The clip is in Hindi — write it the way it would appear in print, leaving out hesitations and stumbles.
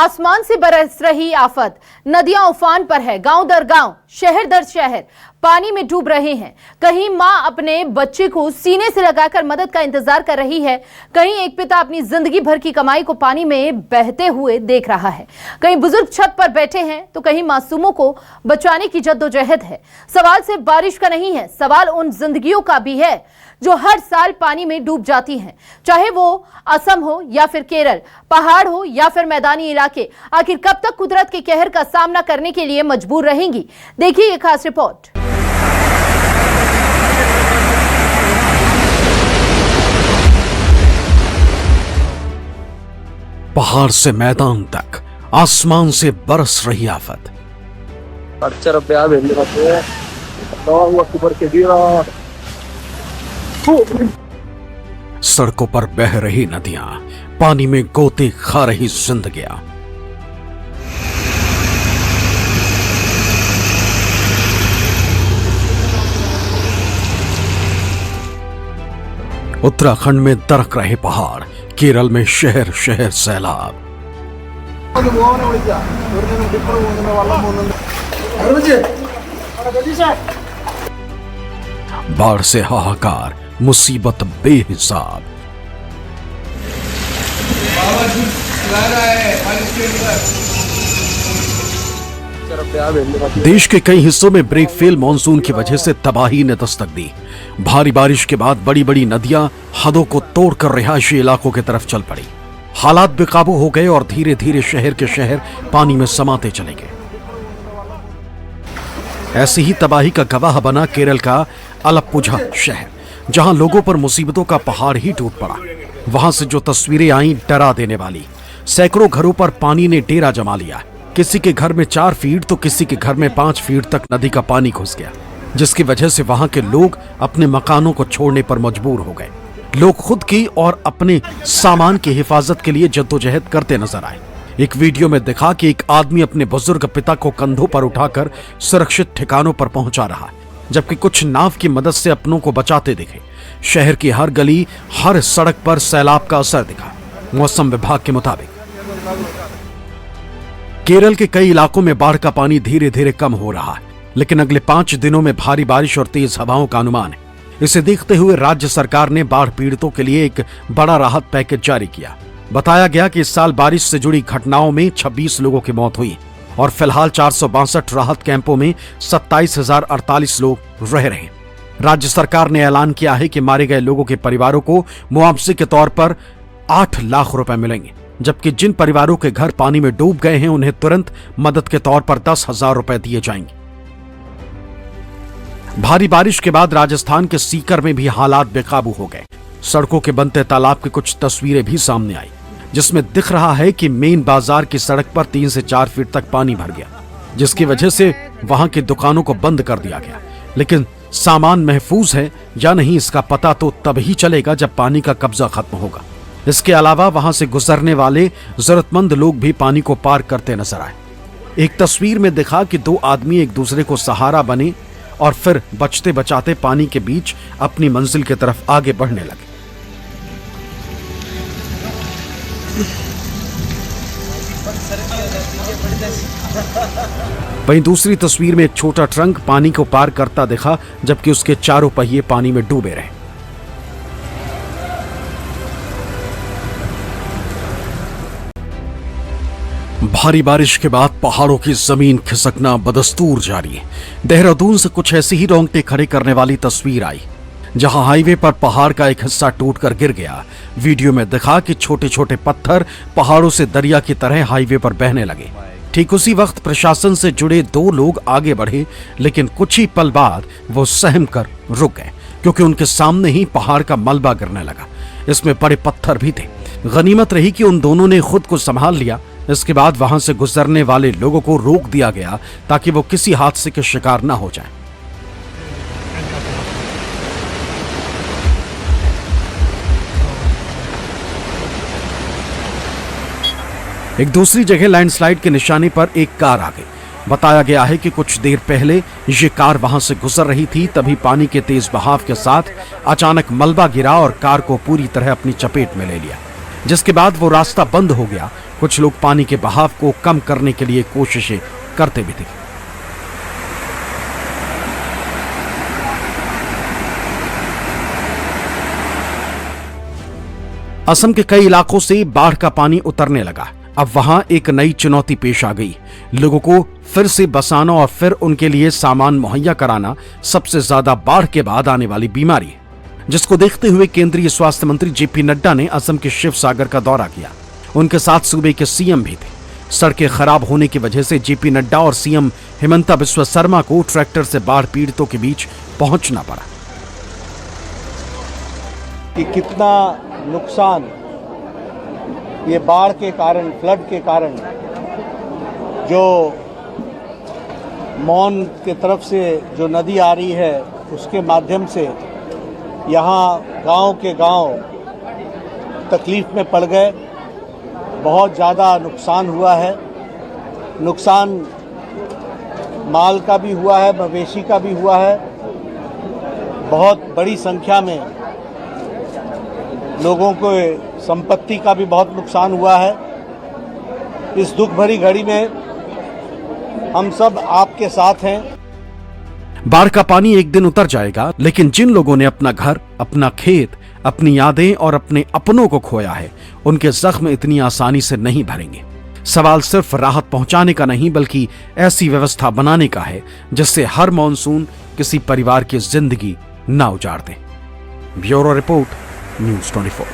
आसमान से बरस रही आफत, नदियां उफान पर है। गांव दर गांव, शहर दर शहर पानी में डूब रहे हैं। कहीं मां अपने बच्चे को सीने से लगाकर मदद का इंतजार कर रही है, कहीं एक पिता अपनी जिंदगी भर की कमाई को पानी में बहते हुए देख रहा है। कहीं बुजुर्ग छत पर बैठे हैं तो कहीं मासूमों को बचाने की जद्दोजहद है। सवाल सिर्फ बारिश का नहीं है, सवाल उन जिंदगियों का भी है जो हर साल पानी में डूब जाती हैं। चाहे वो असम हो या फिर केरल, पहाड़ हो या फिर मैदानी इलाके, आखिर कब तक कुदरत के कहर का सामना करने के लिए मजबूर रहेंगी? देखिए ये खास रिपोर्ट। पहाड़ से मैदान तक, आसमान से बरस रही आफत। सड़कों पर बह रही नदियां, पानी में गोते खा रही जिंदगियां। उत्तराखंड में दरक रहे पहाड़, केरल में शहर शहर सैलाब। बाढ़ से हाहाकार, मुसीबत बेहिसाब। देश के कई हिस्सों में ब्रेक फेल मानसून की वजह से तबाही ने दस्तक दी। भारी बारिश के बाद बड़ी बड़ी नदियां हदों को तोड़कर रिहायशी इलाकों की तरफ चल पड़ी। हालात बेकाबू हो गए और धीरे धीरे शहर के शहर पानी में समाते चले गए। ऐसी ही तबाही का गवाह बना केरल का अलप्पुझा शहर, जहां लोगों पर मुसीबतों का पहाड़ ही टूट पड़ा। वहां से जो तस्वीरें आईं डरा देने वाली। सैकड़ों घरों पर पानी ने डेरा जमा लिया। किसी के घर में 4 फीट तो किसी के घर में 5 फीट तक नदी का पानी घुस गया, जिसकी वजह से वहां के लोग अपने मकानों को छोड़ने पर मजबूर हो गए। लोग खुद की और अपने सामान की हिफाजत के लिए जद्दोजहद करते नजर आए। एक वीडियो में दिखा कि एक आदमी अपने बुजुर्ग पिता को कंधों पर उठाकर सुरक्षित ठिकानों पर पहुंचा रहा, जबकि कुछ नाव की मदद से अपनों को बचाते दिखे। शहर की हर गली, हर सड़क पर सैलाब का असर दिखा। मौसम विभाग के मुताबिक केरल के कई इलाकों में बाढ़ का पानी धीरे धीरे कम हो रहा है, लेकिन अगले 5 दिनों में भारी बारिश और तेज हवाओं का अनुमान है। इसे देखते हुए राज्य सरकार ने बाढ़ पीड़ितों के लिए एक बड़ा राहत पैकेज जारी किया। बताया गया कि इस साल बारिश से जुड़ी घटनाओं में 26 लोगों की मौत हुई और फिलहाल 462 राहत कैंपों में 27,048 लोग रह रहे हैं। राज्य सरकार ने ऐलान किया है कि मारे गए लोगों के परिवारों को मुआवजे के तौर पर 8 लाख रुपए मिलेंगे, जबकि जिन परिवारों के घर पानी में डूब गए हैं उन्हें तुरंत मदद के तौर पर 10,000 रुपए दिए जाएंगे। भारी बारिश के बाद राजस्थान के सीकर में भी हालात बेकाबू हो गए। सड़कों के बनते तालाब की कुछ तस्वीरें भी सामने आई, जिसमें दिख रहा है कि मेन बाजार की सड़क पर 3 से 4 फीट तक पानी भर गया, जिसकी वजह से वहां की दुकानों को बंद कर दिया गया। लेकिन सामान महफूज है या नहीं, इसका पता तो तभी चलेगा जब पानी का कब्जा खत्म होगा। इसके अलावा वहां से गुजरने वाले जरूरतमंद लोग भी पानी को पार करते नजर आए। एक तस्वीर में दिखा कि 2 आदमी एक दूसरे को सहारा बने और फिर बचते बचाते पानी के बीच अपनी मंजिल की तरफ आगे बढ़ने लगे। वहीं दूसरी तस्वीर में एक छोटा ट्रक पानी को पार करता दिखा, जबकि उसके चारों पहिए पानी में डूबे रहे। भारी बारिश के बाद पहाड़ों की जमीन खिसकना बदस्तूर जारी है। देहरादून से कुछ ऐसी ही रोंगटे खड़े करने वाली तस्वीर आई, जहां हाईवे पर पहाड़ का एक हिस्सा टूटकर गिर गया। वीडियो में दिखा कि छोटे छोटे पत्थर पहाड़ों से दरिया की तरह हाईवे पर बहने लगे। ठीक उसी वक्त प्रशासन से जुड़े 2 लोग आगे बढ़े, लेकिन कुछ ही पल बाद वो सहम कर रुक गए, क्योंकि उनके सामने ही पहाड़ का मलबा गिरने लगा। इसमें बड़े पत्थर भी थे। गनीमत रही कि उन दोनों ने खुद को संभाल लिया। इसके बाद वहां से गुजरने वाले लोगों को रोक दिया गया ताकि वो किसी हादसे के शिकार न हो जाएं। एक दूसरी जगह लैंडस्लाइड के निशाने पर एक कार आ गई। बताया गया है कि कुछ देर पहले ये कार वहां से गुजर रही थी, तभी पानी के तेज बहाव के साथ अचानक मलबा गिरा और कार को पूरी तरह अपनी चपेट में ले लिया। जिसके बाद वो रास्ता बंद हो गया। कुछ लोग पानी के बहाव को कम करने के लिए कोशिशें करते भी दिखे। असम के कई इलाकों से बाढ़ का पानी उतरने लगा। अब वहां एक नई चुनौती पेश आ गई। लोगों को फिर से बसाना और फिर उनके लिए सामान मुहैया कराना सबसे ज्यादा बाढ़ के बाद आने वाली बीमारी है, जिसको देखते हुए केंद्रीय स्वास्थ्य मंत्री जेपी नड्डा ने असम के शिवसागर का दौरा किया। उनके साथ सूबे के सीएम भी थे। सड़कें खराब होने की वजह से जेपी नड्डा और सीएम हिमंता बिस्वा शर्मा को ट्रैक्टर से बाढ़ पीड़ितों के बीच पहुंचना पड़ा। कि कितना नुकसान ये बाढ़ के कारण, फ्लड के कारण, जो मौन के तरफ से जो नदी आ रही है उसके माध्यम से यहाँ गांव के गांव तकलीफ में पड़ गए। बहुत ज़्यादा नुकसान हुआ है। नुकसान माल का भी हुआ है, मवेशी का भी हुआ है। बहुत बड़ी संख्या में लोगों को संपत्ति का भी बहुत नुकसान हुआ है। इस दुख भरी घड़ी में हम सब आपके साथ हैं। बाढ़ का पानी एक दिन उतर जाएगा, लेकिन जिन लोगों ने अपना घर, अपना खेत, अपनी यादें और अपने अपनों को खोया है, उनके जख्म इतनी आसानी से नहीं भरेंगे। सवाल सिर्फ राहत पहुंचाने का नहीं, बल्कि ऐसी व्यवस्था बनाने का है जिससे हर मॉनसून किसी परिवार की जिंदगी ना उजाड़ दे। Bureau report, news 24।